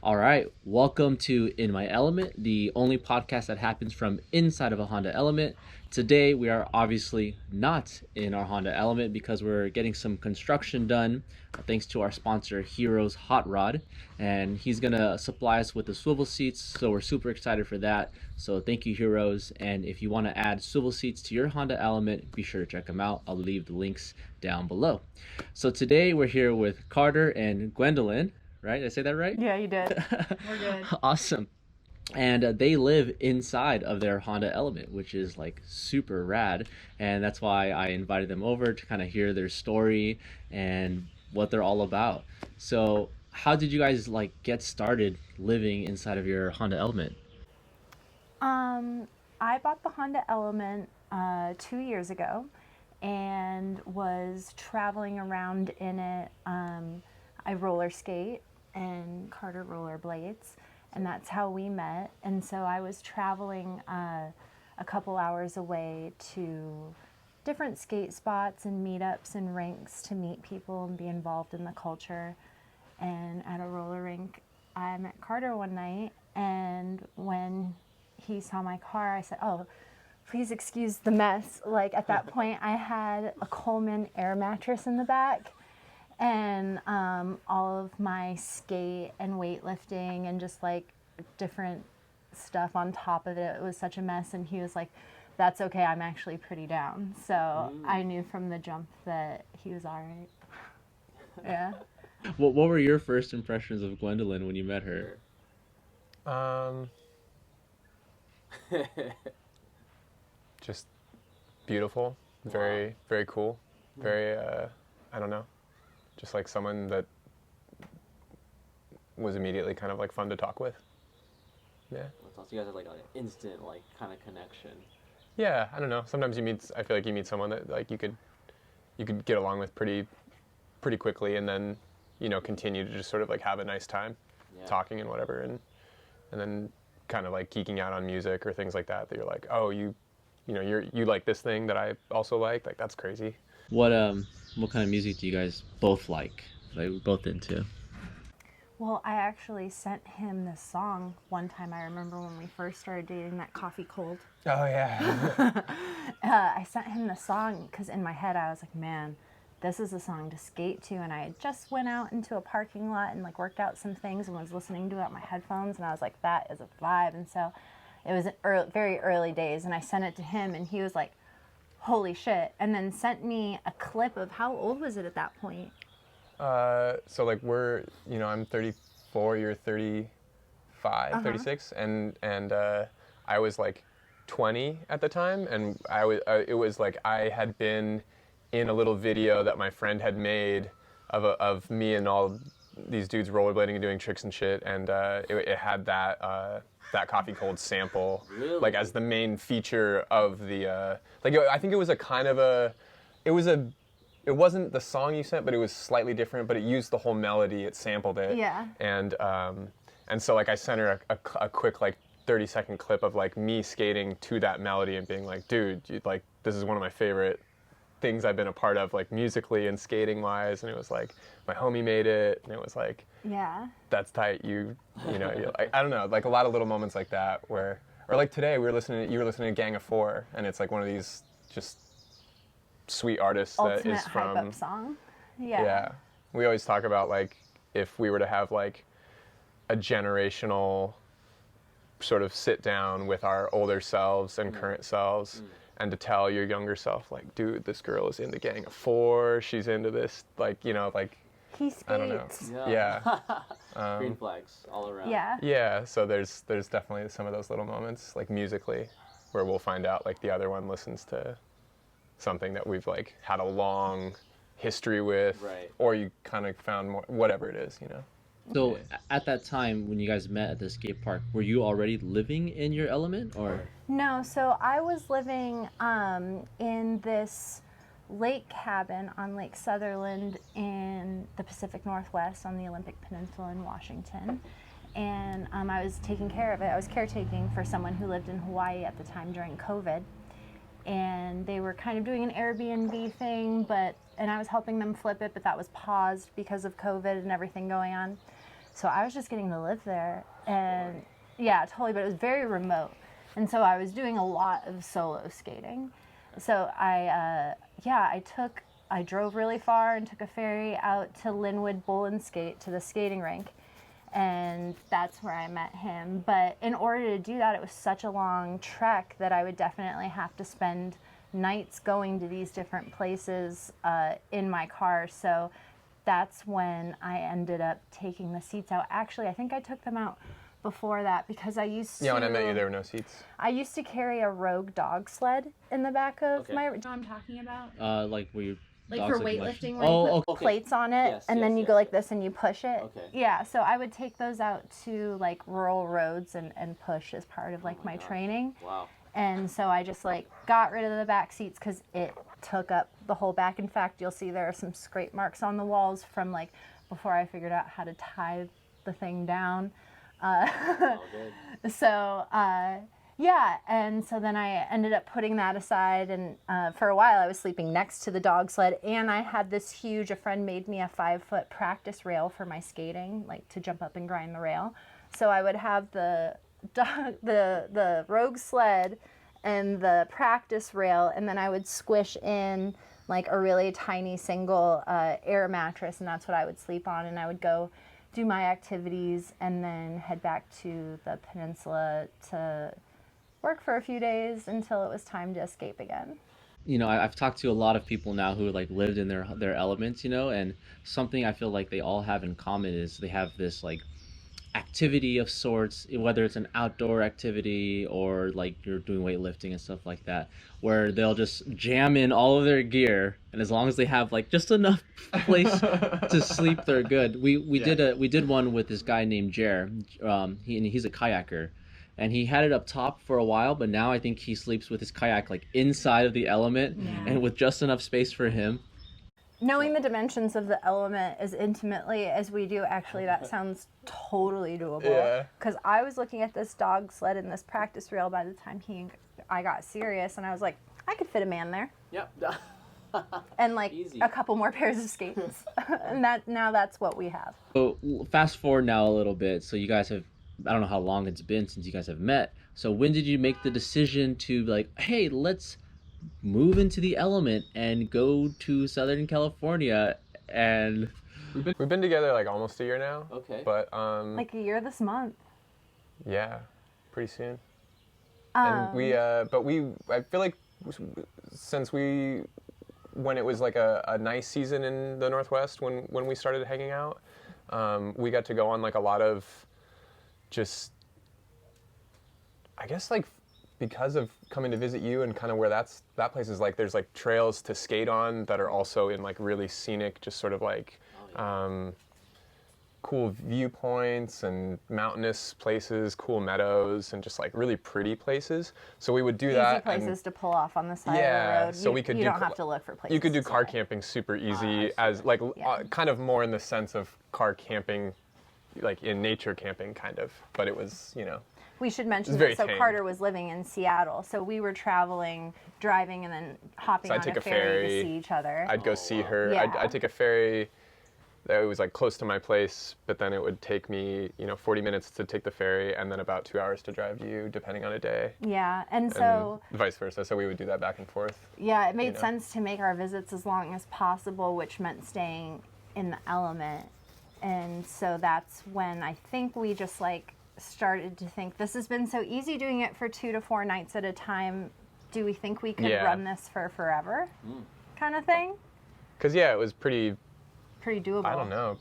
All right, welcome to In My Element, the only podcast that happens from inside of a Honda Element. Today, we are obviously not in our Honda Element because we're getting some construction done thanks to our sponsor, Heroes Hot Rod. And he's going to supply us with the swivel seats, so we're super excited for that. So thank you, Heroes. And if you want to add swivel seats to your Honda Element, be sure to check them out. I'll leave the links down below. So today, we're here with Carter and Gwendolyn. Right? Did I say that right? Yeah, you did. We're good. Awesome. And they live inside of their Honda Element, which is like super rad. And that's why I invited them over to kind of hear their story and what they're all about. So, how did you guys like get started living inside of your Honda Element? I bought the Honda Element 2 years ago and was traveling around in it. I roller skate and Carter rollerblades, and that's how we met. And so I was traveling a couple hours away to different skate spots and meetups and rinks to meet people and be involved in the culture. And at a roller rink, I met Carter one night, and when he saw my car, I said, "Oh, please excuse the mess." Like at that point, I had a Coleman air mattress in the back, and all of my skate and weightlifting and just like different stuff on top of it. It was such a mess, and he was like, "That's okay, I'm actually pretty down." So I knew from the jump that he was all right. Yeah. What were your first impressions of Gwendolyn when you met her? Um, just beautiful, very, very cool, very, I don't know, just like someone that was immediately kind of like fun to talk with. Yeah. So you guys had like an instant like kind of connection. Yeah, I don't know. Sometimes I feel like you meet someone that like you could get along with pretty quickly, and then, continue to just sort of like have a nice time talking and whatever, and then kind of like geeking out on music or things like that you're like, oh, you like this thing that I also like that's crazy. What kind of music do you guys both like? Like we're both into? Well, I actually sent him this song one time. I remember when we first started dating, that Coffee Cold. Oh yeah. I sent him the song because in my head I was like, man, this is a song to skate to. And I had just went out into a parking lot and like worked out some things and was listening to it on my headphones. And I was like, that is a vibe. And so it was very early days. And I sent it to him and he was like, holy shit. And then sent me a clip of, how old was it at that point? So like I'm 34, you're 35, 36, and I was like 20 at the time, and it was like I had been in a little video that my friend had made of me and all these dudes rollerblading and doing tricks and shit, and it had that Coffee Cold sample, Really? like as the main feature of the I think it was it wasn't the song you sent, but it was slightly different, but it used the whole melody, it sampled it. Yeah. And so like I sent her a quick like 30-second clip of like me skating to that melody and being like, dude, like this is one of my favorite things I've been a part of, like musically and skating wise. And it was like my homie made it, and it was like, Yeah. that's tight. You know, I don't know, like a lot of little moments like that or like today you were listening to Gang of Four, and it's like one of these just sweet artists Ultimate that is from hype up song. Yeah. Yeah. We always talk about like if we were to have like a generational sort of sit down with our older selves and current selves, and to tell your younger self like, dude, this girl is into Gang of Four, she's into this, like, like He skates. I don't know. Yeah. Green flags all around. Yeah. Yeah, so there's definitely some of those little moments like musically where we'll find out like the other one listens to something that we've like had a long history with, Right. Or you kind of found more, whatever it is. So at that time when you guys met at the skate park, were you already living in your element or? No, so I was living in this lake cabin on Lake Sutherland in the Pacific Northwest on the Olympic Peninsula in Washington. And I was taking care of it. I was caretaking for someone who lived in Hawaii at the time during COVID. And they were kind of doing an Airbnb thing, and I was helping them flip it, but that was paused because of COVID and everything going on. So I was just getting to live there, and yeah, totally, but it was very remote. And so I was doing a lot of solo skating. So I drove really far and took a ferry out to Linwood Bowl and Skate, to the skating rink. And that's where I met him. But in order to do that, it was such a long trek that I would definitely have to spend nights going to these different places in my car. So that's when I ended up taking the seats out. Actually, I think I took them out before that because I used to... Yeah, when I met you, there were no seats. I used to carry a Rogue dog sled in the back of my... You know what I'm talking about? Like where you... Like for weightlifting, where you put plates on it, Yes, and then you go like this and you push it. Okay. Yeah, so I would take those out to like rural roads and push as part of like my training. Wow. And so I just like got rid of the back seats because it took up the whole back. In fact, you'll see there are some scrape marks on the walls from like before I figured out how to tie the thing down. So yeah, and so then I ended up putting that aside, and for a while I was sleeping next to the dog sled, and I had this huge, a friend made me a 5-foot practice rail for my skating, like to jump up and grind the rail. So I would have the Rogue sled and the practice rail, and then I would squish in like a really tiny single air mattress, and that's what I would sleep on, and I would go do my activities and then head back to the peninsula to work for a few days until it was time to escape again. You know, I've talked to a lot of people now who like lived in their elements, you know, and something I feel like they all have in common is they have this like activity of sorts, whether it's an outdoor activity or like you're doing weightlifting and stuff like that, where they'll just jam in all of their gear, and as long as they have like just enough place to sleep, they're good. We did one with this guy named Jer. He's a kayaker. And he had it up top for a while, but now I think he sleeps with his kayak like inside of the element and with just enough space for him. Knowing the dimensions of the element as intimately as we do, actually, that sounds totally doable. Yeah. Because I was looking at this dog sled and this practice rail by the time I got serious, and I was like, I could fit a man there. Yep. And like Easy. a couple more pairs of skates. And that's what we have. So fast forward now a little bit. So you guys have, I don't know how long it's been since you guys have met. So when did you make the decision to like, hey, let's move into the element and go to Southern California? And We've been together like almost a year now. Okay. But Like a year this month. yeah, pretty soon. And I feel like since when it was like a nice season in the Northwest when we started hanging out, we got to go on like a lot of just, I guess like because of coming to visit you and kind of where that place is like, there's like trails to skate on that are also in like really scenic, just sort of like cool viewpoints and mountainous places, cool meadows, and just like really pretty places. So we would do that. Easy places to pull off on the side of the road. So you don't have to look for places. You could do to car stay. camping super easy as like kind of more in the sense of car camping, like in nature camping kind of, but it was, you know. We should mention very that. So tame. Carter was living in Seattle, so we were driving, and then hopping on a ferry to see each other. I'd go see her. Yeah. I'd take a ferry that was like close to my place, but then it would take me, 40 minutes to take the ferry and then about 2 hours to drive to you, depending on a day. Yeah, and so And vice versa. So we would do that back and forth. yeah, it made sense to make our visits as long as possible, which meant staying in the element. And so that's when I think we just like started to think, this has been so easy doing it for 2 to 4 nights at a time. Do we think we could run this for forever? Kind of thing? Because, it was pretty doable. I don't know,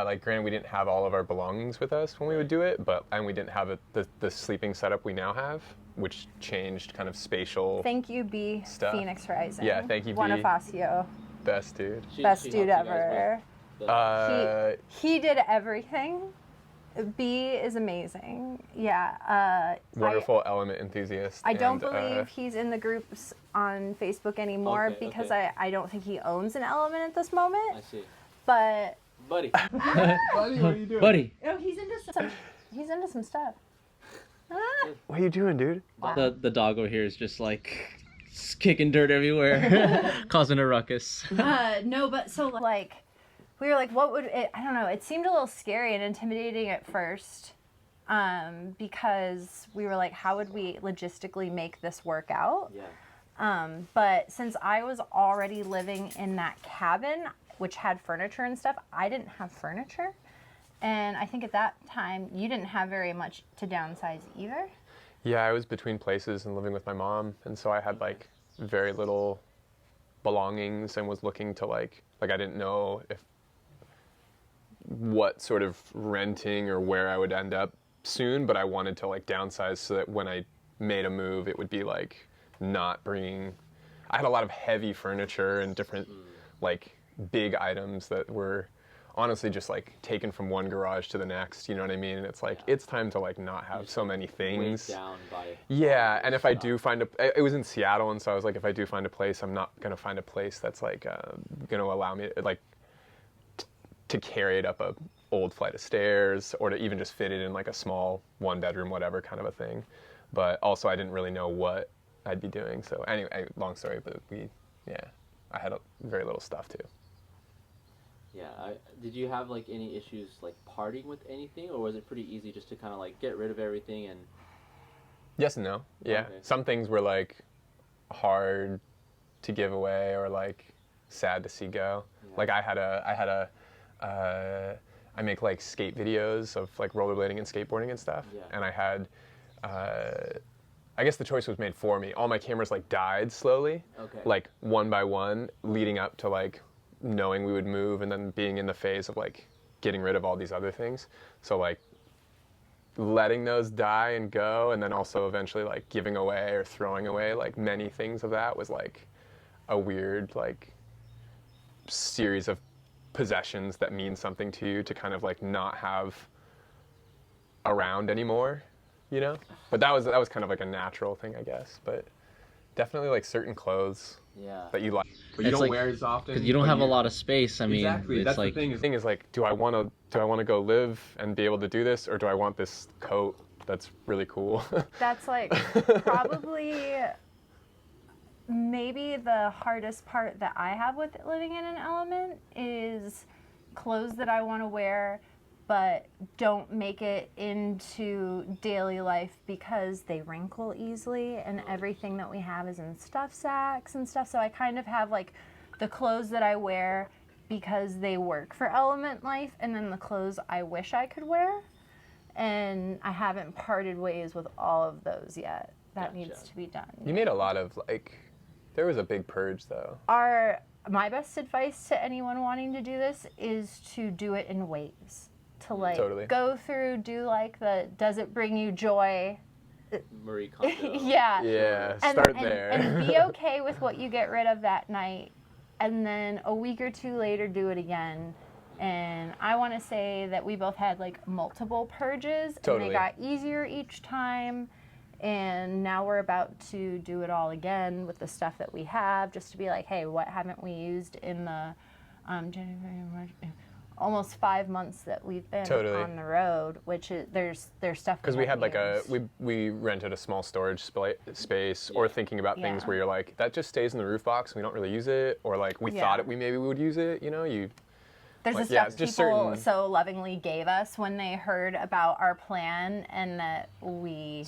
like granted we didn't have all of our belongings with us when we would do it, and we didn't have the sleeping setup we now have, which changed kind of spatial. Thank you, B. Stuff. Phoenix Rising. Yeah, thank you, B. Bonifacio. Best dude. Best dude ever. He did everything. B is amazing. Yeah. Wonderful element enthusiast. I don't believe he's in the groups on Facebook anymore because I don't think he owns an element at this moment. I see. But Buddy. Buddy, what are you doing? Buddy. Oh, he's into some stuff. What are you doing, dude? The dog over here is just like kicking dirt everywhere, causing a ruckus. No, but so Like we were like, what would it, I don't know, it seemed a little scary and intimidating at first, because we were like, how would we logistically make this work out? But since I was already living in that cabin, which had furniture and stuff, I didn't have furniture. And I think at that time, you didn't have very much to downsize either. Yeah, I was between places and living with my mom, and so I had like very little belongings and was looking to like I didn't know if what sort of renting or where I would end up soon, but I wanted to like downsize so that when I made a move, it would be like not bringing. I had a lot of heavy furniture and different like big items that were honestly just like taken from one garage to the next, you know what I mean? And it's like, it's time to like not have so many things. Down by and if I do find it was in Seattle, and so I was like, if I do find a place, I'm not gonna find a place that's like gonna allow me like to carry it up a old flight of stairs, or to even just fit it in like a small 1-bedroom, whatever kind of a thing. But also I didn't really know what I'd be doing. So anyway, long story, but I had very little stuff too. Yeah, did you have like any issues like parting with anything, or was it pretty easy just to kind of like get rid of everything and? Yes and no. Yeah, okay. Some things were like hard to give away or like sad to see go. Yeah. Like I make like skate videos of like rollerblading and skateboarding and stuff, and I had. I guess the choice was made for me. All my cameras like died slowly, like one by one, leading up to like knowing we would move, and then being in the phase of like getting rid of all these other things. So like letting those die and go, and then also eventually like giving away or throwing away like many things of that was like a weird like series of possessions that mean something to you to kind of like not have around anymore, you know? But that was kind of like a natural thing, I guess. But definitely like certain clothes that you like, but you don't wear as often because you don't have a lot of space. I mean, exactly. That's like, the thing is like, do I want to go live and be able to do this, or do I want this coat that's really cool? That's like probably maybe the hardest part that I have with living in an element is clothes that I want to wear but don't make it into daily life because they wrinkle easily, and everything that we have is in stuff sacks and stuff. So I kind of have like the clothes that I wear because they work for element life, and then the clothes I wish I could wear. And I haven't parted ways with all of those yet. That needs to be done. You made a lot of like, there was a big purge though. My best advice to anyone wanting to do this is to do it in waves. To like go through, do like the, does it bring you joy? Marie Kondo. Yeah, start there. And be okay with what you get rid of that night. And then a week or two later, do it again. And I want to say that we both had like multiple purges, and they got easier each time. And now we're about to do it all again with the stuff that we have, just to be like, hey, what haven't we used in the January, March, almost 5 months that we've been on the road, which is there's stuff because we had like we rented a small storage space, or thinking about things where you're like, that just stays in the roof box, we don't really use it, or like we thought we maybe would use it, you know, there's like, the stuff people so lovingly gave us when they heard about our plan, and that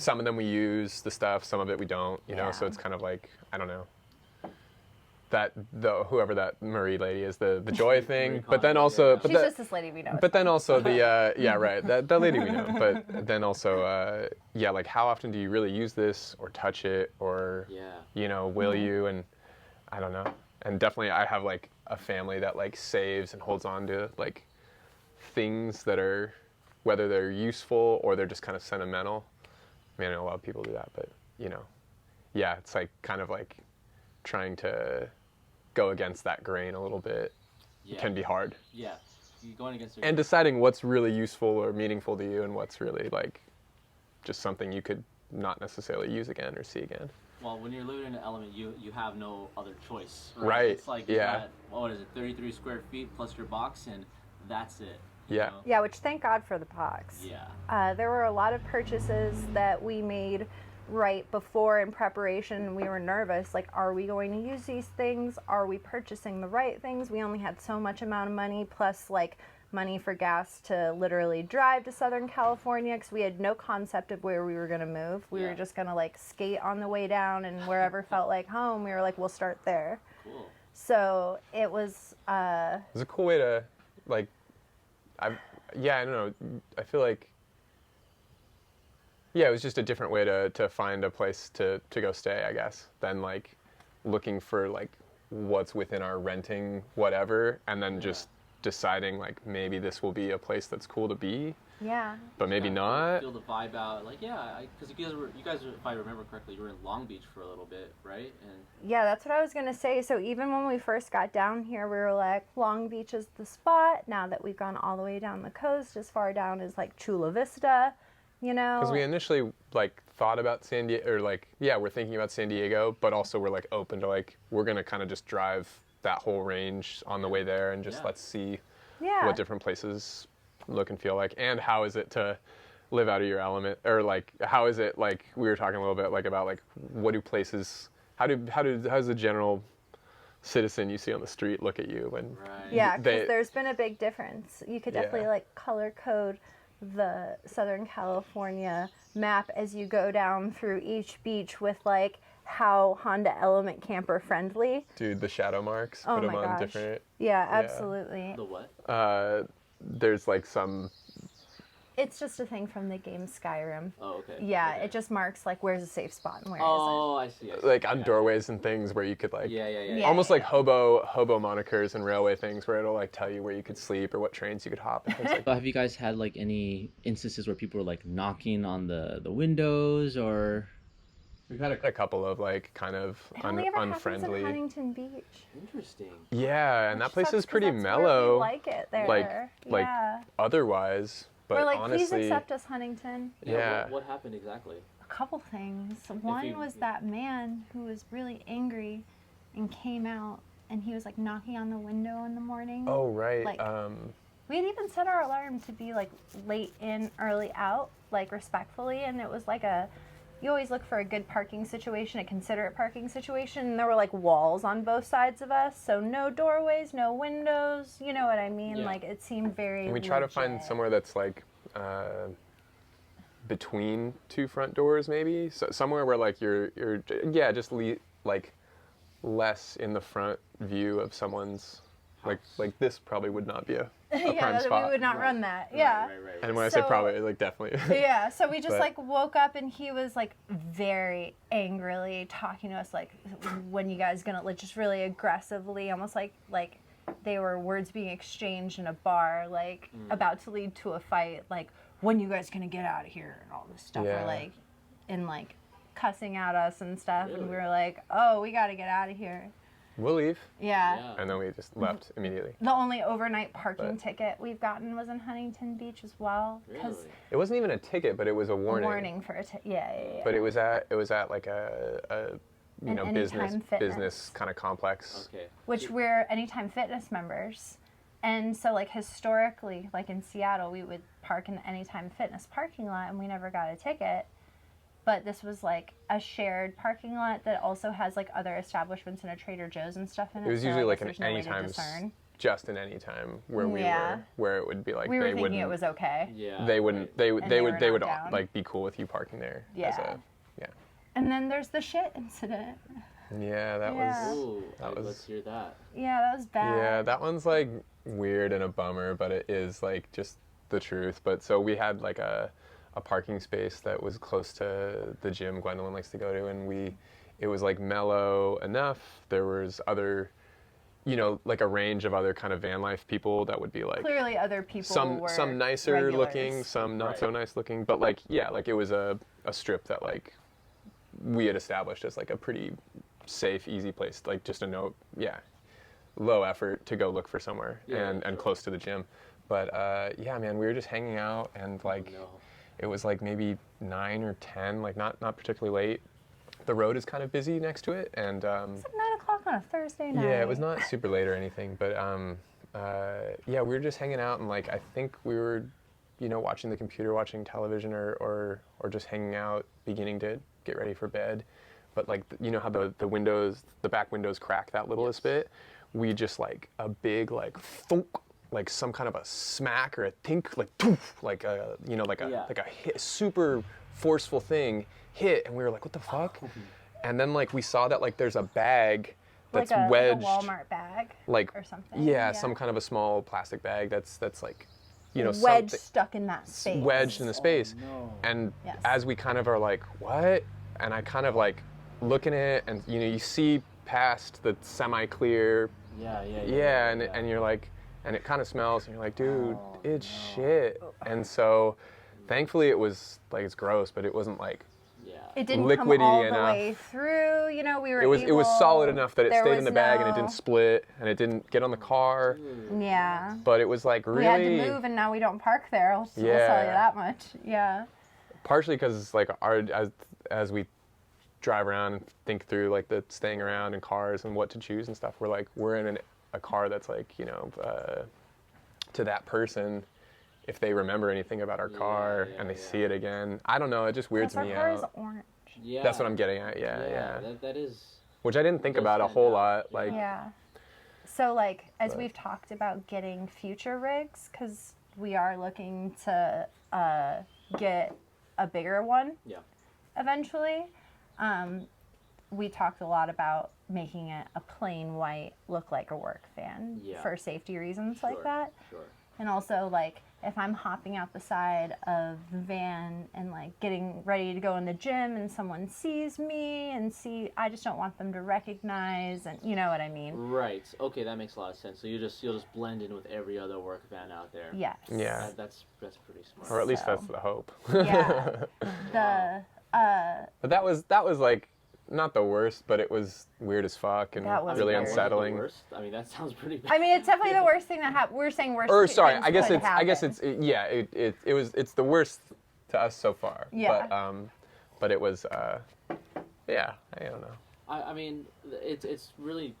some of them we use the stuff, some of it we don't, you know, so it's kind of like, I don't know, that whoever that Marie lady is, the joy thing, but then also she's just this lady we know. But then also the that lady we know. But then also like how often do you really use this or touch it, or you know, will you? And I don't know. And definitely I have like a family that like saves and holds on to like things that are, whether they're useful or they're just kind of sentimental. I mean, I know a lot of people do that, but you know, it's like kind of like trying to go against that grain a little bit can be hard. Yeah, you're going against and deciding what's really useful or meaningful to you, and what's really like just something you could not necessarily use again or see again. Well, when you're living in an element, you have no other choice. Right. It's like you got, what is it, 33 square feet plus your box, and that's it. You know? Yeah, which thank God for the box. Yeah. There were a lot of purchases that we made right before in preparation. We were nervous, like, are we going to use these things? Are we purchasing the right things? We only had so much amount of money, plus like money for gas to literally drive to Southern California, because we had no concept of where we were going to move. We were just going to like skate on the way down, and wherever felt like home, we were like, we'll start there. Cool. So it was It was a cool way to, like, I don't know. I feel like, it was just a different way to find a place to go stay, I guess, than like looking for like what's within our renting whatever, and then just deciding like maybe this will be a place that's cool to be. Yeah. But maybe not. Feel the vibe out, like because you guys, if I remember correctly, you were in Long Beach for a little bit, right? And Yeah, that's what I was gonna say. So even when we first got down here, we were like, Long Beach is the spot. Now that we've gone all the way down the coast, as far down as like Chula Vista, you know. Because we initially like thought about San Diego, or like we're thinking about San Diego, but also we're like open to like we're gonna kind of just drive that whole range on the way there and just let's see what different places look and feel like, and how is it to live out of your element, or like how is it, like we were talking a little bit like about like what do places, how does the general citizen you see on the street look at you when because there's been a big difference. You could definitely like color code the Southern California map as you go down through each beach with like how Honda Element camper friendly. Dude, the shadow marks, oh put them my on gosh. different. Yeah, absolutely. The what? There's like some. It's just a thing from the game Skyrim. Oh, okay. Yeah, okay. it just marks like where's a safe spot and where Oh, I see. Like on doorways and things where you could like. Yeah. Almost like hobo monikers and railway things where it'll like tell you where you could sleep or what trains you could hop and things like that. Have you guys had like any instances where people were like knocking on the windows, or? We've had a couple of like kind of It only ever unfriendly. happens in Huntington Beach. Interesting. Yeah, and that place Sucks is pretty 'cause that's where mellow. we like it there. Like otherwise, but we're like, honestly, please accept us, Huntington. Yeah. What happened exactly? A couple things. One was that man who was really angry and came out, and he was like knocking on the window in the morning. Oh right. Like, we had even set our alarm to be like late in, early out, like respectfully, and it was like you always look for a good parking situation, a considerate parking situation, and there were like walls on both sides of us, so no doorways, no windows, you know what I mean? Yeah. Like it seemed very and we try to find somewhere that's like between two front doors, maybe. So somewhere where like you're just like less in the front view of someone's like this probably would not be a prime spot. we would not run that. Yeah. Right. And when I say probably, like definitely. Yeah, so we just like woke up and he was like very angrily talking to us like, when you guys gonna, like just really aggressively, almost like they were words being exchanged in a bar, like about to lead to a fight, like when you guys gonna get out of here and all this stuff, or like, and like cussing at us and stuff, and we were like, oh, we gotta get out of here. We'll leave. Yeah. And then we just left immediately. The only overnight parking ticket we've gotten was in Huntington Beach as well. Really? It wasn't even a ticket, but it was a warning. Warning for a yeah. But it was at like a An Anytime Fitness. business kind of complex. Okay. Which we're Anytime Fitness members. And so like historically, like in Seattle, we would park in the Anytime Fitness parking lot and we never got a ticket. But this was like a shared parking lot that also has like other establishments and a Trader Joe's and stuff in it. It was so usually I like guess an there's no way to Anytime, discern. just an Anytime where we Yeah. were, where it would be like We were they thinking wouldn't. it was okay. Yeah. They wouldn't. right. They And they they would were they not would down. like be cool with you parking there. Yeah. Yeah. And then there's the shit incident. Yeah, that Yeah. was. Ooh, That was- let's hear that. Yeah, that was bad. Yeah, that one's like weird and a bummer, but it is like just the truth. But so we had like a parking space that was close to the gym Gwendolyn likes to go to, and it was like mellow enough. There was other, like a range of other kind of van life people that would be like Clearly other people were some nicer regulars. looking, some not so nice looking, but like like it was a strip that like we had established as like a pretty safe, easy place, like just low effort to go look for somewhere and close to the gym. But man, we were just hanging out and like it was like maybe 9 or 10, like not particularly late. The road is kind of busy next to it, and It's like 9 o'clock on a Thursday night. yeah, it was not super late or anything, but we were just hanging out, and like I think we were watching the computer, watching television, or just hanging out, beginning to get ready for bed. But like, how the windows, the back windows crack that little bit. We just like a big like thunk, like some kind of a smack or a tink, like poof, like a like a hit, super forceful thing hit, and we were like, what the fuck? And then like we saw that like there's a bag that's wedged, like a Walmart bag, like or something. Yeah, some kind of a small plastic bag that's like, wedged stuck in that space. Wedged in the space. Oh, no. And as we kind of are like, what? And I kind of like look in it, and you see past the semi-clear. Yeah, and you're like, and it kind of smells, and you're like, dude, it's shit. And so, thankfully, it was like, it's gross, but it wasn't like. It didn't liquidy come all enough. The way through. We were. It was solid enough that it stayed in the bag and it didn't split and it didn't get on the car. Yeah. But it was like really. We had to move, and now we don't park there. We'll tell you that much. Yeah. Partially because like as we drive around and think through like the staying around in cars and what to choose and stuff, we're in a car that's like to that person. If they remember anything about our car and they see it again, I don't know. It just weirds me out. Our car is orange. Yeah. That's what I'm getting at. Yeah. That is. Which I didn't think about a whole lot. Like. Yeah. So like as we've talked about getting future rigs, because we are looking to get a bigger one. Yeah. Eventually, we talked a lot about making it a plain white, look like a work van for safety reasons like that. Sure. And also like. If I'm hopping out the side of the van and like getting ready to go in the gym and someone sees me I just don't want them to recognize, and you know what I mean. Right. Okay, that makes a lot of sense. So you'll just blend in with every other work van out there. Yes. Yeah. That's pretty smart. Or at least that's the hope. Yeah. But that was like not the worst, but it was weird as fuck and really unsettling. Worst? I mean, that sounds pretty bad. I mean, it's definitely the worst thing that happened. We're saying worst. Or sorry, I guess it's it's the worst to us so far. Yeah. But it was I don't know. I mean, it's really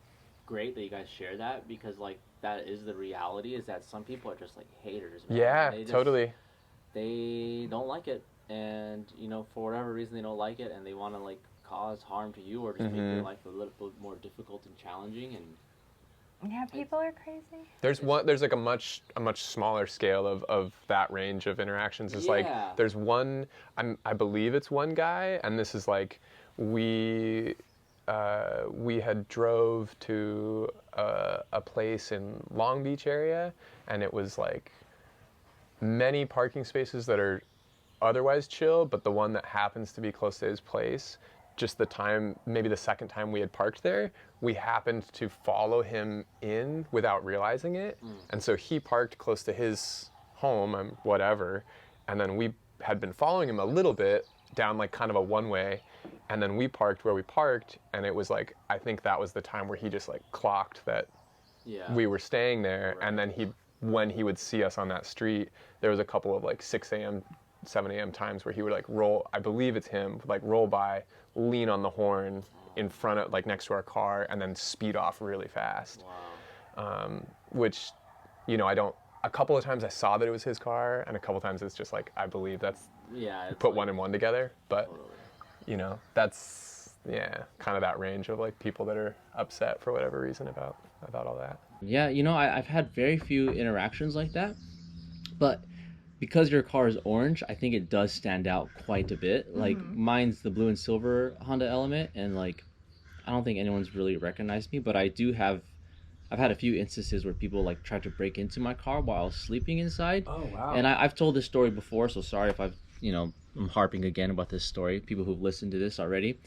great that you guys share that, because like that is the reality, is that some people are just like haters. Yeah, totally. They don't like it, and for whatever reason they don't like it, and they want to like cause harm to you or just make your life a little bit more difficult and challenging. And yeah, people are crazy. There's like a much smaller scale of that range of interactions. It's like there's one, I believe it's one guy, and this is like we had drove to a place in Long Beach area, and it was like many parking spaces that are otherwise chill, but the one that happens to be close to his place, just maybe the second time we had parked there, we happened to follow him in without realizing it. And so he parked close to his home, whatever, and then we had been following him a little bit down like kind of a one-way, and then we parked where we parked, and it was like, I think that was the time where he just like clocked that we were staying there. Right. And then when he would see us on that street, there was a couple of like 6 a.m., 7 a.m. times where he would like roll, I believe it's him, like roll by, lean on the horn in front of, like next to our car, and then speed off really fast. Wow. Which, a couple of times I saw that it was his car, and a couple of times it's just like, I believe that's, put like, one and one together. But, that's, kind of that range of like people that are upset for whatever reason about all that. Yeah, I've had very few interactions like that, but because your car is orange, I think it does stand out quite a bit. Like mine's the blue and silver Honda Element, and like I don't think anyone's really recognized me, but I've had a few instances where people like tried to break into my car while I was sleeping inside. Oh wow. And I've told this story before, so sorry if I'm harping again about this story, people who've listened to this already.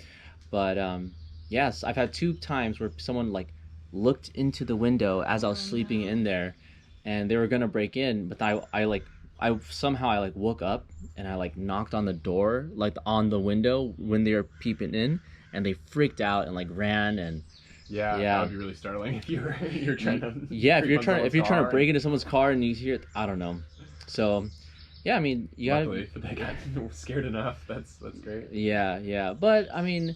But yes, I've had 2 times where someone like looked into the window as I was sleeping in there, and they were gonna break in, but I somehow woke up and I like knocked on the door, like on the window when they were peeping in, and they freaked out and like ran. And that would be really startling if you're trying to if you're trying to break into someone's car and you hear it, I don't know. So I mean, you luckily, but they got scared enough. That's great. Yeah, but I mean,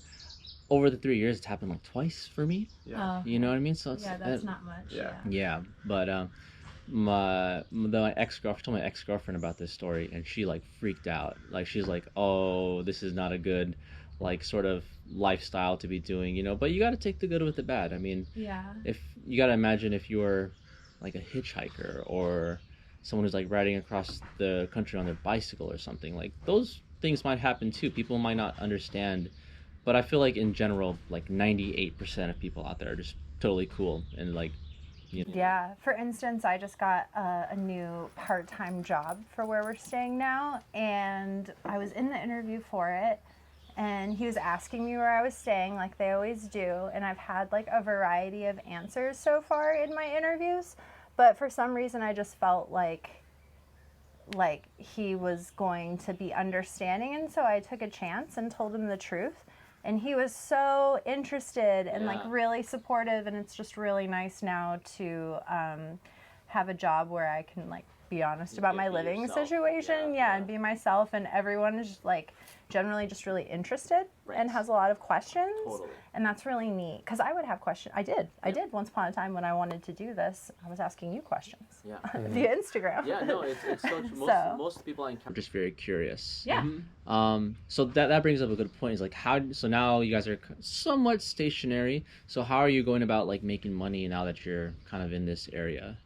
over the 3 years it's happened like twice for me. Yeah. You know what I mean? So it's, that's not much. Yeah, but my ex-girlfriend told my ex-girlfriend about this story, and she like freaked out. Like she's like, oh, this is not a good like sort of lifestyle to be doing, you know. But you got to take the good with the bad. I mean, Yeah. if you got to imagine if you're like a hitchhiker or someone who's like riding across the country on their bicycle or something, like those things might happen too. People might not understand, but I feel like in general, like 98% of people out there are just totally cool and like, you know. Yeah. For instance, I just got a new part-time job for where we're staying now, and I was in the interview for it, and he was asking me where I was staying, like they always do, and I've had like a variety of answers so far in my interviews, but for some reason I just felt like he was going to be understanding, and so I took a chance and told him the truth. And he was so interested and like really supportive, and it's just really nice now to have a job where I can like be honest about my living situation, and be myself, and everyone is just, like generally just really interested and has a lot of questions, and that's really neat because I would have questions. I did once upon a time when I wanted to do this. I was asking you questions via Instagram. Yeah, no, it's so true. Most people I encounter are just very curious. Yeah. So that brings up a good point. Is like so now you guys are somewhat stationary. So how are you going about like making money now that you're kind of in this area?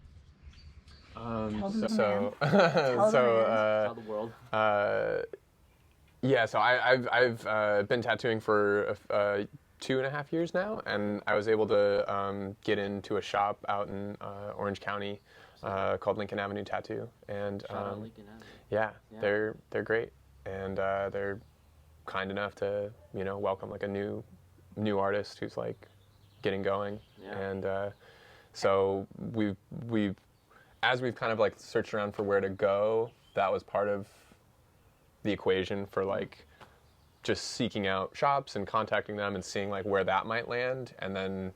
Tell Tell the world. Yeah, so I've been tattooing for 2.5 years now, and I was able to get into a shop out in Orange County called Lincoln Avenue Tattoo, and Lincoln Avenue. yeah, they're great, and they're kind enough to welcome like a new artist who's like getting going, and so we've as we've kind of like searched around for where to go, that was part of the equation for like just seeking out shops and contacting them and seeing like where that might land, and then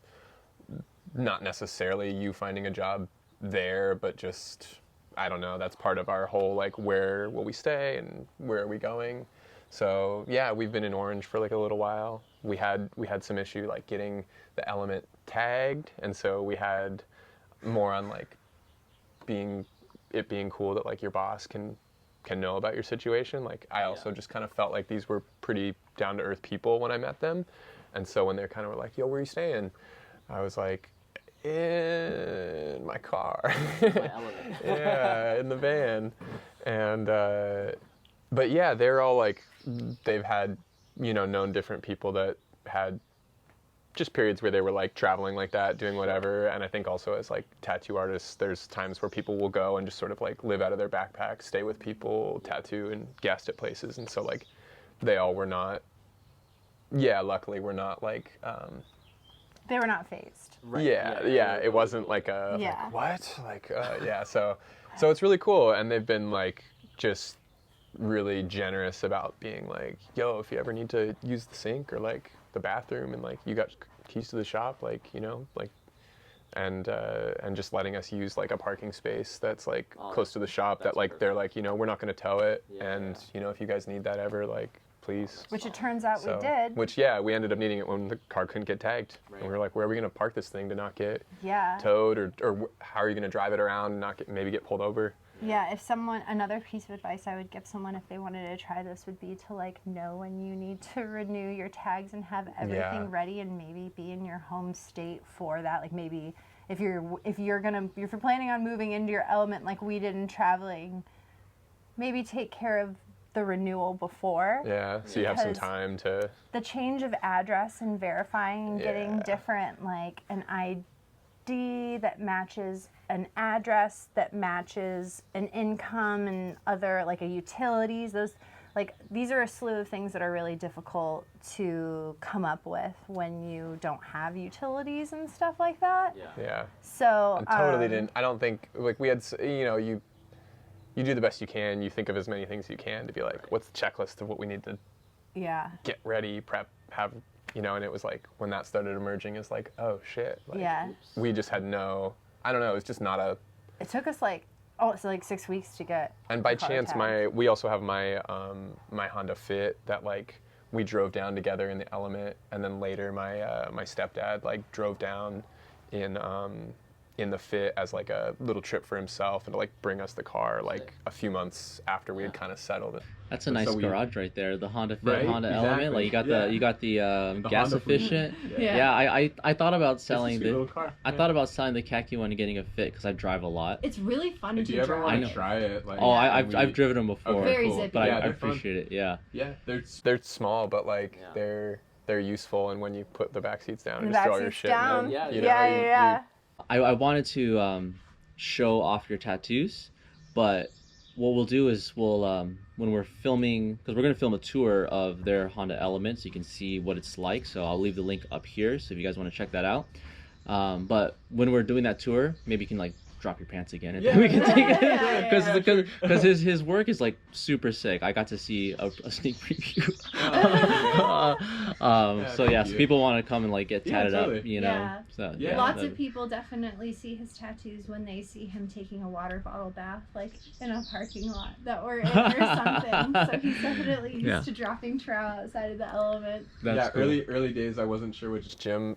not necessarily you finding a job there, but just I don't know, that's part of our whole like where will we stay and where are we going. So yeah, we've been in Orange for like a little while. We had some issue like getting the element tagged, and so we had more on like being cool that like your boss can know about your situation. Like I also just kind of felt like these were pretty down to earth people when I met them, and so when they kind of were like, yo, where are you staying? I was like, in my car. My element. Yeah, in the van. And but yeah, they're all like, they've had known different people that had just periods where they were like traveling like that, doing whatever. And I think also as like tattoo artists, there's times where people will go and just sort of like live out of their backpack, stay with people, tattoo and guest at places. And so like they all were not, luckily we're not like, They were not phased. Right. Yeah, it wasn't like a, like, what? Like, so it's really cool. And they've been like just really generous about being like, yo, if you ever need to use the sink or like the bathroom and like you got keys to the shop, like like, and just letting us use like a parking space that's like close to the shop that like perfect. They're like we're not going to tow it, and if you guys need that ever, like please. Which it turns out we did. Which we ended up needing it when the car couldn't get tagged, and we were like, where are we going to park this thing to not get towed, or how are you going to drive it around and not maybe get pulled over? Yeah, another piece of advice I would give someone if they wanted to try this would be to like know when you need to renew your tags and have everything ready, and maybe be in your home state for that. Like maybe if you're planning on moving into your element like we did in traveling, maybe take care of the renewal before. Yeah, so you have some time to. The change of address and verifying and getting different, like an ID that matches an address that matches an income and other like a utilities, these are a slew of things that are really difficult to come up with when you don't have utilities and stuff like that. Yeah. So I totally didn't. I don't think like we had. You do the best you can. You think of as many things as you can to be like, what's the checklist of what we need to get ready, prep, have. And it was like when that started emerging, it's like, oh shit. Like, we just had no. I don't know. It was just not a. It took us like 6 weeks to get. And by chance, we also have my my Honda Fit that like we drove down together in the Element, and then later my my stepdad like drove down in in the fit as like a little trip for himself and to like bring us the car like a few months after we had kind of settled it. That's a nice garage right there. The Honda Fit, Right? Honda Exactly. Element. Like you got the gas Honda Fit. efficient. Yeah. I thought about selling It's a sweet little car. I thought about selling the khaki one and getting a Fit because I drive a lot. It's really fun If to you ever drive. want I know. to try it, like Oh, I've driven them before. Okay, Very cool. zippy. But Yeah, I they're fun. appreciate it. Yeah. Yeah, They're small, but like Yeah. they're useful, and when you put the back seats down and The just throw back all your seat's shit down. in, Yeah, you yeah, know, yeah. I wanted to show off your tattoos, but what we'll do is we'll when we're filming, because we're gonna film a tour of their Honda Element, so you can see what it's like. So I'll leave the link up here, so if you guys want to check that out. But when we're doing that tour, maybe you can like drop your pants again, and then we can take it because his work is like super sick. I got to see a sneak preview. So yeah, so people want to come and like get tatted up, you know. Yeah. So Yeah. Lots of people definitely see his tattoos when they see him taking a water bottle bath, like in a parking lot that we're in or something. So he's definitely used to dropping trout outside of the element. yeah, cool. early days I wasn't sure which gym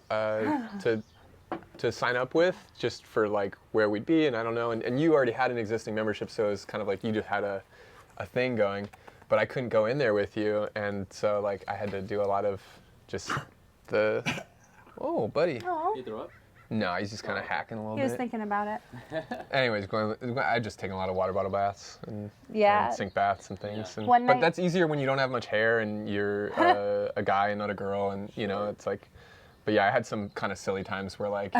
to sign up with just for like where we'd be, and I don't know, and you already had an existing membership, so it was kind of like you just had a thing going, but I couldn't go in there with you, and so like I had to do a lot of just the buddy. Oh, You throw up? No, he's just kind of hacking a little he was bit. thinking about it. Anyways, I just taken a lot of water bottle baths and Yeah. sink baths and things. Yeah. And, One but night- that's easier when you don't have much hair and you're a guy and not a girl, and you know it's like. But yeah, I had some kind of silly times where like.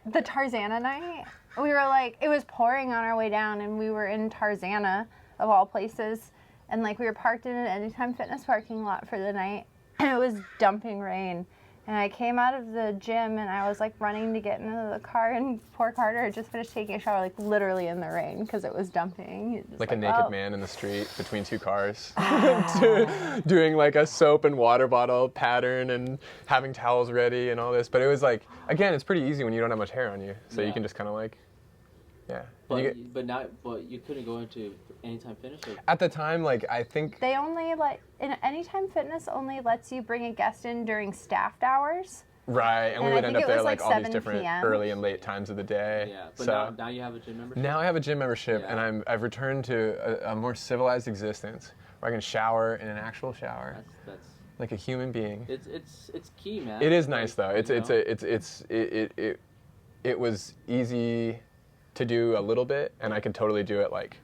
The Tarzana night, we were like, it was pouring on our way down, and we were in Tarzana, of all places, and like we were parked in an Anytime Fitness parking lot for the night, and it was dumping rain. And I came out of the gym, and I was like running to get into the car, and poor Carter had just finished taking a shower, like literally in the rain, because it was dumping. He was just Like a naked "Oh." man in the street between two cars, doing like a soap and water bottle pattern and having towels ready and all this. But it was like, again, it's pretty easy when you don't have much hair on you, so you Yeah. can just kind of like, yeah. But you couldn't go into Anytime Fitness. Or? At the time, like I think They only Anytime Fitness only lets you bring a guest in during staffed hours. right, and we And I would think end up it there was, like like, all these 7 different p.m. early and late times of the day. Yeah, but so now you have a gym membership. now I have a gym membership, Yeah. and I've returned to a more civilized existence where I can shower in an actual shower, That's like a human being. it's key, man. It is nice though. You know? It was easy to do a little bit, and I could totally do it like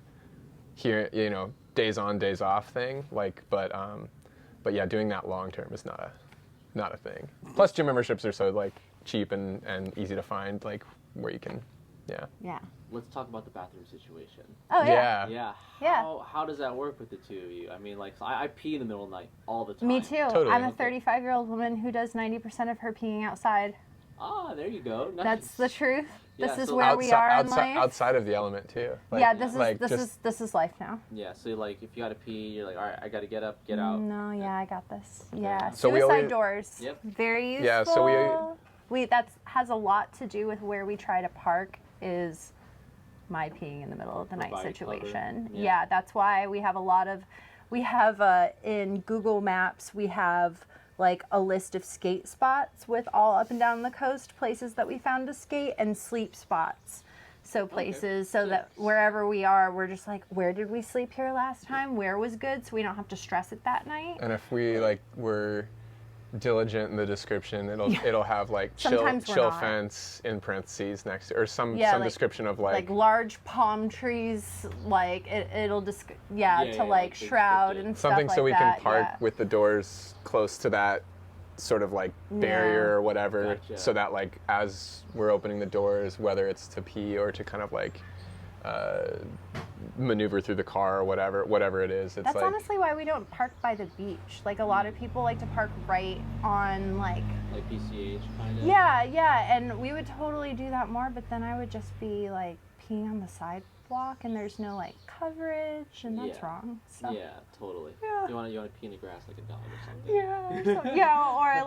here, you know, days on, days off thing. Like, but yeah, doing that long term is not a thing. Plus, gym memberships are so like cheap and easy to find, like where you can, yeah. Yeah. Let's talk about the bathroom situation. Oh yeah. Yeah. Yeah. How does that work with the two of you? I mean, like I pee in the middle of the night all the time. Me too. Totally. I'm a Okay. 35-year-old woman who does 90% of her peeing outside. Ah, there you go. Nice. That's the truth. This Yeah, is so where we are in life. outside of the element too. Like, yeah, this is like this just- is this is life now. Yeah. So like, if you gotta pee, you're like, all right, I gotta get up, get out. No, yeah, I got this. Yeah, So we suicide always- doors. Yep. Very useful. Yeah, so that has a lot to do with where we try to park is my peeing in the middle of the night body cover. situation. Yeah. Yeah, that's why we have in Google Maps we have like a list of skate spots with all up and down the coast places that we found to skate and sleep spots. So places so that wherever we are, we're just like, where did we sleep here last time? Where was good? So we don't have to stress it that night. And if we like were diligent in the description, it'll have like Sometimes we're chill not. fence in parentheses next to, or some Yeah, like- description of Like large palm trees, like it'll to like shroud and stuff something like so we that. can park yeah. with the doors close to that sort of like barrier or whatever, Gotcha. so that like as we're opening the doors, whether it's to pee or to kind of like maneuver through the car or whatever it is, it's That's like honestly why we don't park by the beach. Like a lot of people like to park right on like PCH kind of. yeah, and we would totally do that more, but then I would just be like peeing on the sidewalk and there's no like coverage and that's Yeah. wrong. So Yeah, totally. Yeah. You want to pee in the grass like a dog or something. yeah, or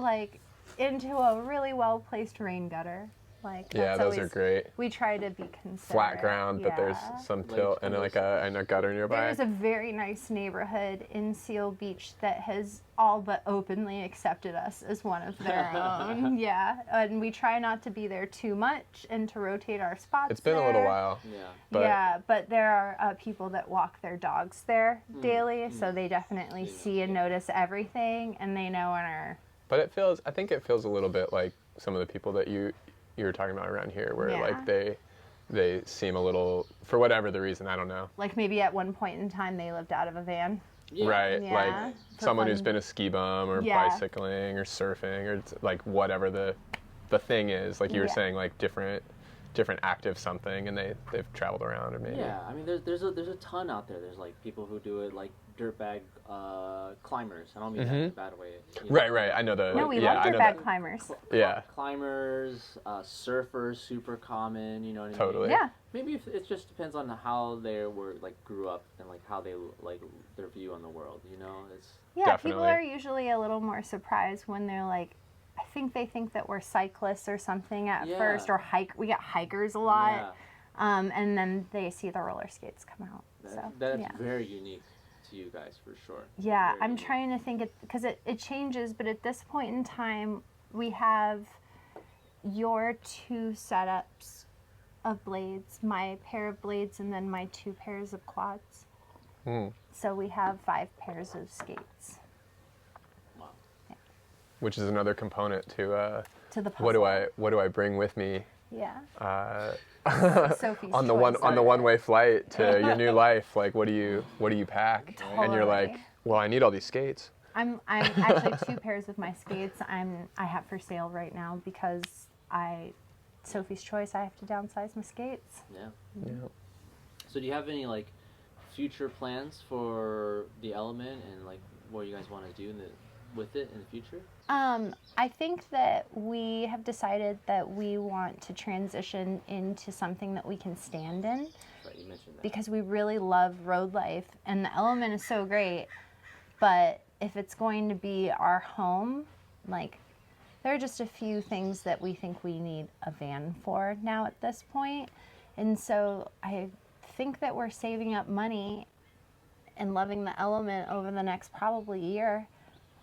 like into a really well placed rain gutter. Like Yeah, that's those are always- great. We try to be considerate. Flat ground, but there's Yeah. some Like tilt and like a gutter nearby. There's a very nice neighborhood in Seal Beach that has all but openly accepted us as one of their own. Yeah, and we try not to be there too much and to rotate our spots. It's been a little there. while. Yeah. But Yeah, but there are people that walk their dogs there daily, so they definitely They know. see and notice everything, and they know and are. But I think it feels a little bit like some of the people that you were talking about around here, where Yeah. like they seem a little, for whatever the reason, I don't know. Like maybe at one point in time they lived out of a van. Yeah. Right, Yeah, like for someone who's fun. been a ski bum or Yeah. bicycling or surfing or like whatever the thing is, like you were Yeah. saying, like different active something, and they've traveled around or maybe. Yeah, I mean, there's a ton out there. There's like people who do it like dirtbag climbers. I don't mean that in a bad way. You know? Right. I know the. No, we yeah, love I know dirtbag the- climbers. Yeah. Climbers, surfers, super common. You know what I mean? Totally. Yeah. Maybe if it just depends on how they were like grew up and like how they like their view on the world. You know, it's Yeah, people Definitely. are usually a little more surprised when they're like, I think they think that we're cyclists or something at Yeah. first, or we get hikers a lot, yeah, and then they see the roller skates come out. that's yeah. very unique to you guys for sure. Yeah, Very I'm unique. trying to think it because it changes, but at this point in time, we have your 2 setups of blades, my pair of blades, and then my 2 pairs of quads. Mm. So we have 5 pairs of skates Wow. Which is another component to to the puzzle. what do I bring with me Yeah. Sophie's on the choice. one-way flight to your new life? Like, what do you pack? And you're like, Totally. well, I need all these skates. I'm actually 2 pairs of my skates. I have for sale right now because Sophie's choice. I have to downsize my skates. Yeah. Yeah. So do you have any like future plans for the element and like what you guys want to do with it in the future? I think that we have decided that we want to transition into something that we can stand in Right, you mentioned that. because we really love road life and the element is so great. But if it's going to be our home, like there are just a few things that we think we need a van for now at this point. And so I think that we're saving up money and loving the element over the next probably year.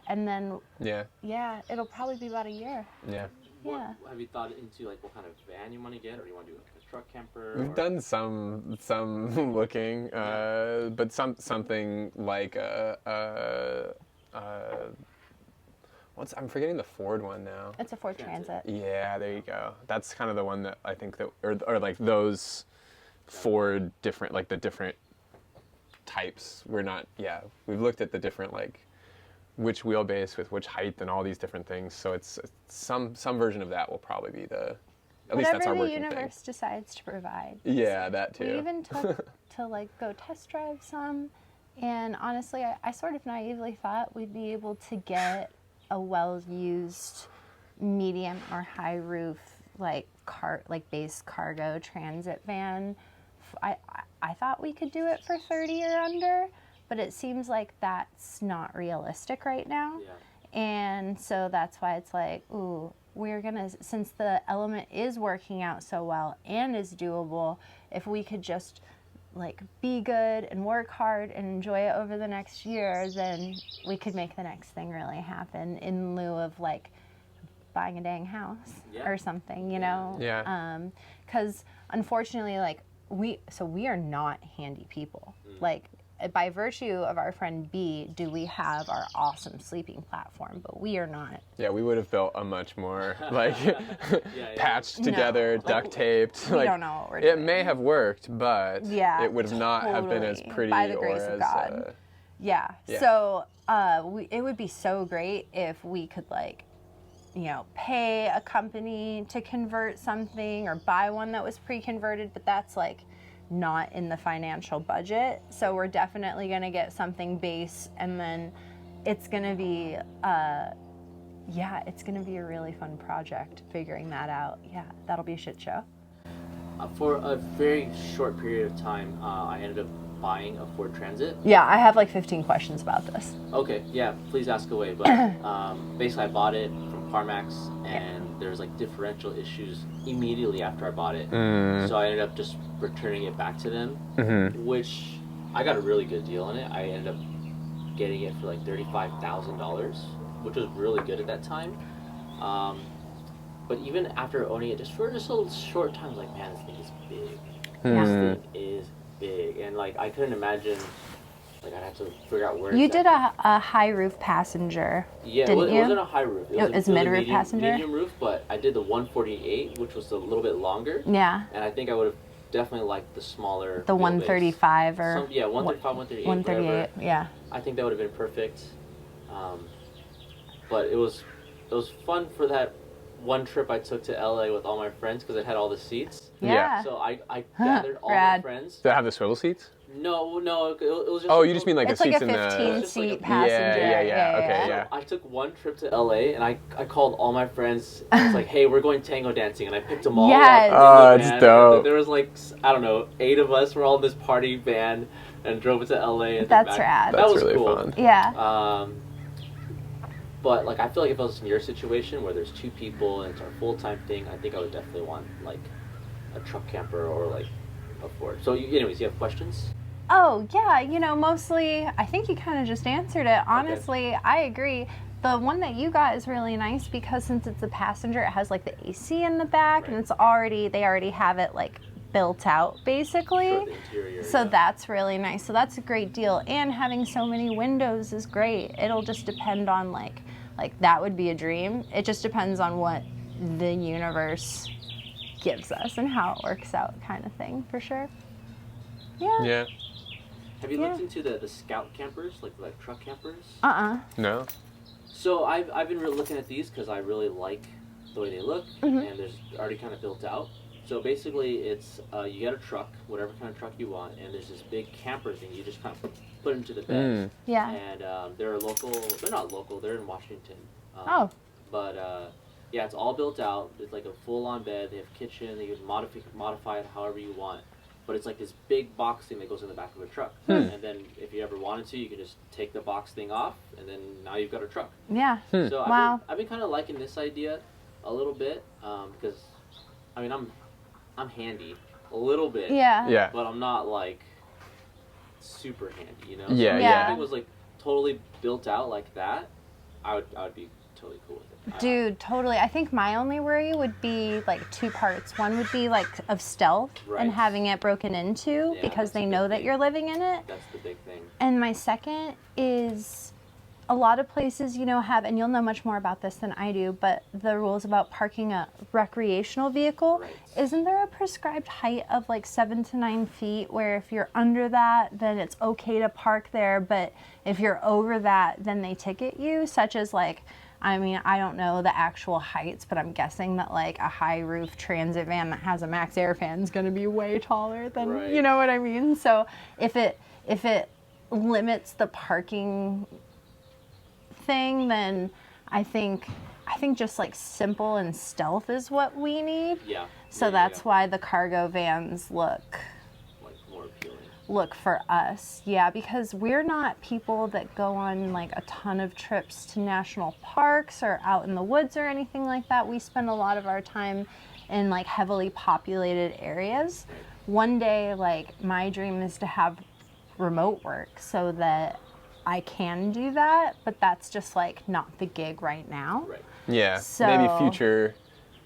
And then, Yeah. yeah, it'll probably be about a year. Yeah. Yeah. What, have you thought into like what kind of van you want to get, or you want to do like a truck camper? We've or- done some looking, but something like I'm forgetting the Ford one now. It's a Ford Transit. Transit. Yeah, there you go. That's kind of the one that I think that, or like those 4 different, like the different types. We've looked at the different like which wheelbase with which height and all these different things. So it's some version of that will probably be at least that's our Whatever the working universe thing. decides to provide. Yeah, that too. We even took to like go test drive some, and honestly, I sort of naively thought we'd be able to get a well-used medium or high roof like base cargo transit van. I thought we could do it for 30 or under, but it seems like that's not realistic right now. Yeah. And so that's why it's like, ooh, we're gonna, since the element is working out so well and is doable, if we could just like be good and work hard and enjoy it over the next year, then we could make the next thing really happen in lieu of like buying a dang house Yeah. or something, you know? Yeah. Because unfortunately, like we are not handy people. Like by virtue of our friend B, do we have our awesome sleeping platform, but we are not. Yeah, we would have built a much more like patched No. together, duct taped. We Like, don't know what we're it doing. may have worked, but Yeah, it would not have been as totally. pretty By the or grace of as God. Yeah. Yeah. So it would be so great if we could like, you know, pay a company to convert something or buy one that was pre-converted, but that's like not in the financial budget. So we're definitely going to get something base, and then it's going to be it's going to be a really fun project figuring that out. Yeah, that'll be a shit show. For a very short period of time, I ended up buying a Ford Transit. Yeah, I have like 15 questions about this. Okay, yeah, please ask away. But basically, I bought it from CarMax, and there was like differential issues immediately after I bought it. Mm. So I ended up just returning it back to them, Mm-hmm. which I got a really good deal on it. I ended up getting it for like $35,000, which was really good at that time. But even after owning it just for just a little short time, I was like, man, this thing is big. This thing is big, and like I couldn't imagine. Like I'd have to figure out where. You did a high roof passenger, Yeah, didn't it you? wasn't a high roof. It was mid-roof medium, passenger? medium roof, but I did the 148, which was a little bit longer. Yeah. And I think I would have definitely liked the smaller. The wheelbase. 135 or. 135, 138. 138, whatever. yeah. I think that would have been perfect. But it was fun for that one trip I took to LA with all my friends because it had all the seats. Yeah. So I gathered all my Rad. friends. Did it have the swivel seats? No, it was just. Oh, you just mean like It's the like seats a in 15 Just like a- seat passenger. Yeah. Okay, yeah. I took one trip to LA and I called all my friends and it's like, hey, we're going tango dancing, and I picked them all Yes. up. Oh, in the it's van. dope. There was like, I don't know, 8 of us were all in this party van and drove it to LA. And That's back. rad. That That's was really cool. fun. Yeah. But like, I feel like if I was in your situation where there's 2 people and it's our full-time thing, I think I would definitely want like a truck camper or like a Ford. So, anyways, you have questions? Oh, yeah, mostly, I think you kind of just answered it. Honestly, I agree. The one that you got is really nice because since it's a passenger, it has like the AC in the back and they already have it like built out basically. Sure, the interior, So yeah. that's really nice. So that's a great deal. And having so many windows is great. It'll just depend on like that would be a dream. It just depends on what the universe gives us and how it works out kind of thing for sure. Yeah. Yeah. Have you looked into the scout campers, like truck campers? No. So I've been looking at these because I really like the way they look, and they're already kind of built out. So basically, it's you get a truck, whatever kind of truck you want, and there's this big camper thing. You just kind of put into the bed. Yeah. And they're local. They're not local. They're in Washington. But yeah, it's all built out. It's like a full-on bed. They have kitchen. You can modify it however you want. But it's like this big box thing that goes in the back of a truck. And then if you ever wanted to, you can just take the box thing off, and then now you've got a truck. Yeah. So Wow. I've been kind of liking this idea a little bit because, I mean, I'm handy a little bit. Yeah. Yeah. But I'm not like super handy, you know? Yeah, So yeah. if it was like totally built out like that, I would be totally cool with it. Dude, totally. I think my only worry would be like 2 parts. One would be like of stealth Right. and having it broken into Yeah, because that's they a know big that thing. you're living in it. That's the big thing. And my second is a lot of places, have, and you'll know much more about this than I do, but the rules about parking a recreational vehicle. Right. Isn't there a prescribed height of like 7 to 9 feet where if you're under that, then it's okay to park there, but if you're over that, then they ticket you, such as like, I mean, I don't know the actual heights, but I'm guessing that like a high roof transit van that has a max air fan is going to be way taller than, Right. you know what I mean? So if it limits the parking thing, then I think just like simple and stealth is what we need. Yeah. So that's why the cargo vans look like more appealing. for us. Yeah, because we're not people that go on like a ton of trips to national parks or out in the woods or anything like that. We spend a lot of our time in like heavily populated areas. One day, like my dream is to have remote work so that I can do that, but that's just like not the gig right now. Right. Yeah. So-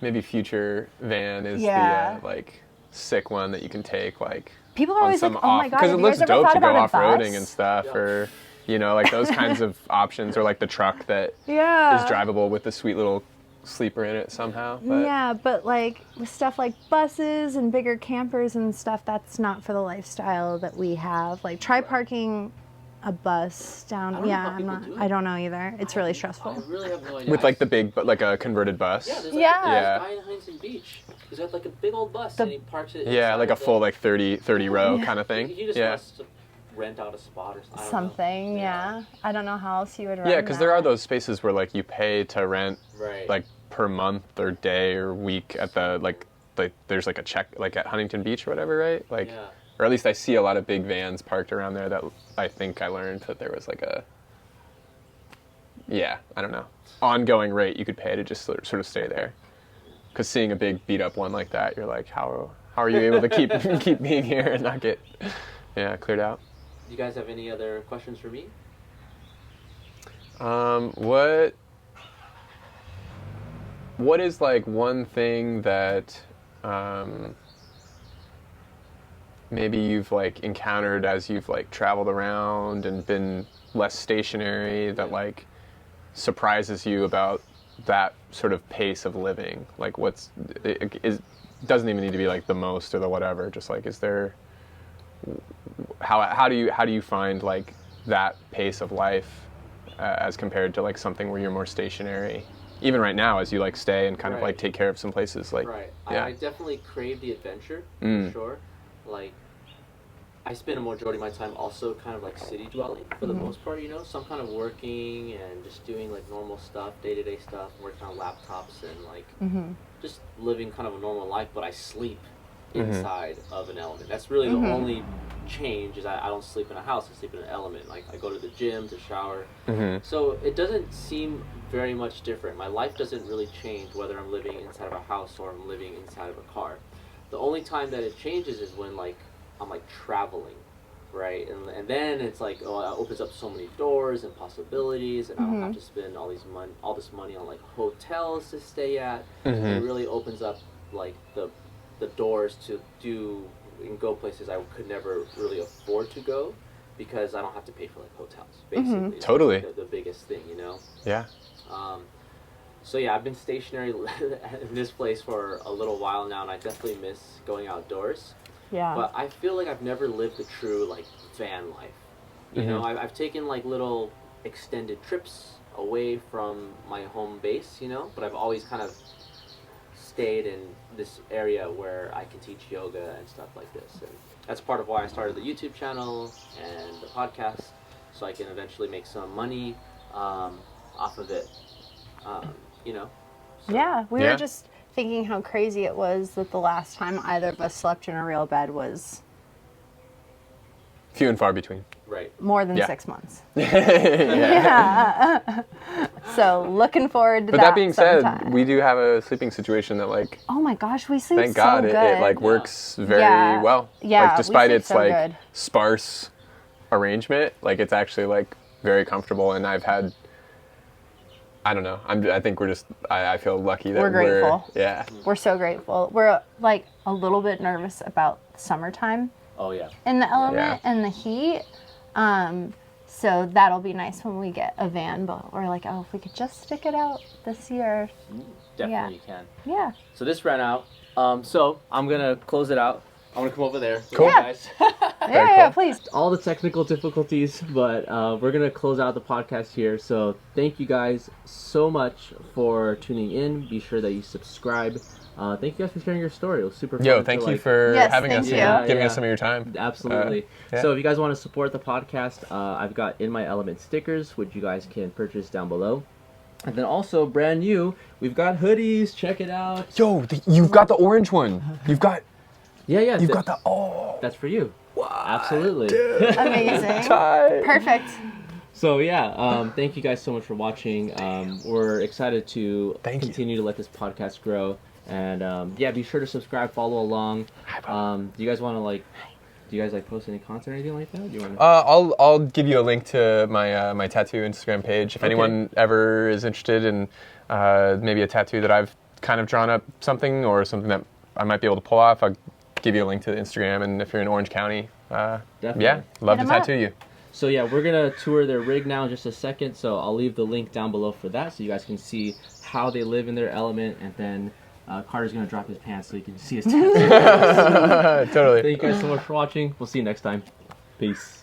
Maybe future van is Yeah. the like sick one that you can take like People are on always some like, "Oh my off god, because have it you looks guys ever dope thought to go about a off-roading bus?" and stuff, Yeah. or like those kinds of options, or like the truck that Yeah. is drivable with the sweet little sleeper in it somehow. But Yeah, but like with stuff like buses and bigger campers and stuff, that's not for the lifestyle that we have. Like try parking a bus down. I don't know Yeah, how I'm people not. do it. I don't know either. It's really I stressful. really have no idea. with like the big, but like a converted bus. Yeah, there's Yeah. there's Yeah. a guy in Huntington Beach. He's got like a big old bus The- and he parks it. Yeah, inside like a of the- full like 30 row Yeah. kind of thing. He just Yeah. wants to rent out a spot or something. I don't know. Something, yeah. I don't know how else you would run Yeah, because there that. are those spaces where like you pay to rent Right. like per month or day or week at the like there's like a check like at Huntington Beach or whatever, right? Like, Yeah. or at least I see a lot of big vans parked around there that I think I learned that there was like a I don't know, ongoing rate you could pay to just sort of stay there. because seeing a big beat up one like that, you're like, how are you able to keep being here and not get cleared out? Do you guys have any other questions for me? What is like one thing that maybe you've like encountered as you've like traveled around and been less stationary that like surprises you about that sort of pace of living? Like doesn't even need to be like the most or the whatever, just like, is there, how do you find like that pace of life as compared to like something where you're more stationary, even right now as you like stay and kind of like take care of some places, like I definitely crave the adventure for sure. Like I spend a majority of my time also kind of like city dwelling for the most part, so I'm kind of working and just doing like normal stuff, day-to-day stuff, working on laptops and like just living kind of a normal life, but I sleep inside of an element. That's really the only change, is I don't sleep in a house, I sleep in an element. Like I go to the gym to shower. So it doesn't seem very much different. My life doesn't really change whether I'm living inside of a house or I'm living inside of a car. The only time that it changes is when like I'm like traveling, right? And then it's like, oh, it opens up so many doors and possibilities, and I don't have to spend all this money on like hotels to stay at. It really opens up like the doors to do and go places I could never really afford to go, because I don't have to pay for like hotels. Basically, it's totally like the biggest thing, Yeah. So yeah, I've been stationary in this place for a little while now, and I definitely miss going outdoors. Yeah. But I feel like I've never lived a true like van life. You know, I've taken like little extended trips away from my home base, but I've always kind of stayed in this area where I can teach yoga and stuff like this. And that's part of why I started the YouTube channel and the podcast, so I can eventually make some money off of it. So. Yeah, we were just thinking how crazy it was that the last time either of us slept in a real bed was few and far between. Right. More than 6 months. Yeah. So looking forward to but that. That being sometime. said, we do have a sleeping situation that like, oh my gosh, we sleep thank so God good. it like works very well. Yeah, like despite we sleep its so like good. sparse arrangement, like it's actually like very comfortable, and I've had, I don't know, I think we're just, I feel lucky that we're grateful. We're so grateful. We're like a little bit nervous about summertime. Oh yeah. In the element and the heat. So that'll be nice when we get a van, but we're like, oh, if we could just stick it out this year. Definitely can. Yeah. So this ran out. So I'm gonna close it out. I'm gonna come over there. Cool. Guys. Yeah, please. All the technical difficulties, but we're gonna close out the podcast here. So thank you guys so much for tuning in. Be sure that you subscribe. Thank you guys for sharing your story. It was super fun. Thank you for having us and giving us some of your time. Absolutely. So if you guys want to support the podcast, I've got In My Element stickers, which you guys can purchase down below. And then also, brand new, we've got hoodies. Check it out. Yo, you've got the orange one. You've got... Yeah. You've got the... That's for you. What? Absolutely. Dude. Amazing. Tight. Perfect. So thank you guys so much for watching. We're excited to continue to let this podcast grow. And be sure to subscribe, follow along. Do you guys want to do you guys post any content or anything like that? Do you want to... I'll give you a link to my my tattoo Instagram page if anyone ever is interested in maybe a tattoo that I've kind of drawn up something, or something that I might be able to pull off. I'll give you a link to the Instagram, and if you're in Orange County, definitely. Love to tattoo you. So we're gonna tour their rig now in just a second. So I'll leave the link down below for that, so you guys can see how they live in their element, and then Carter's gonna drop his pants so you can see his tattoos. Totally. Thank you guys so much for watching. We'll see you next time. Peace.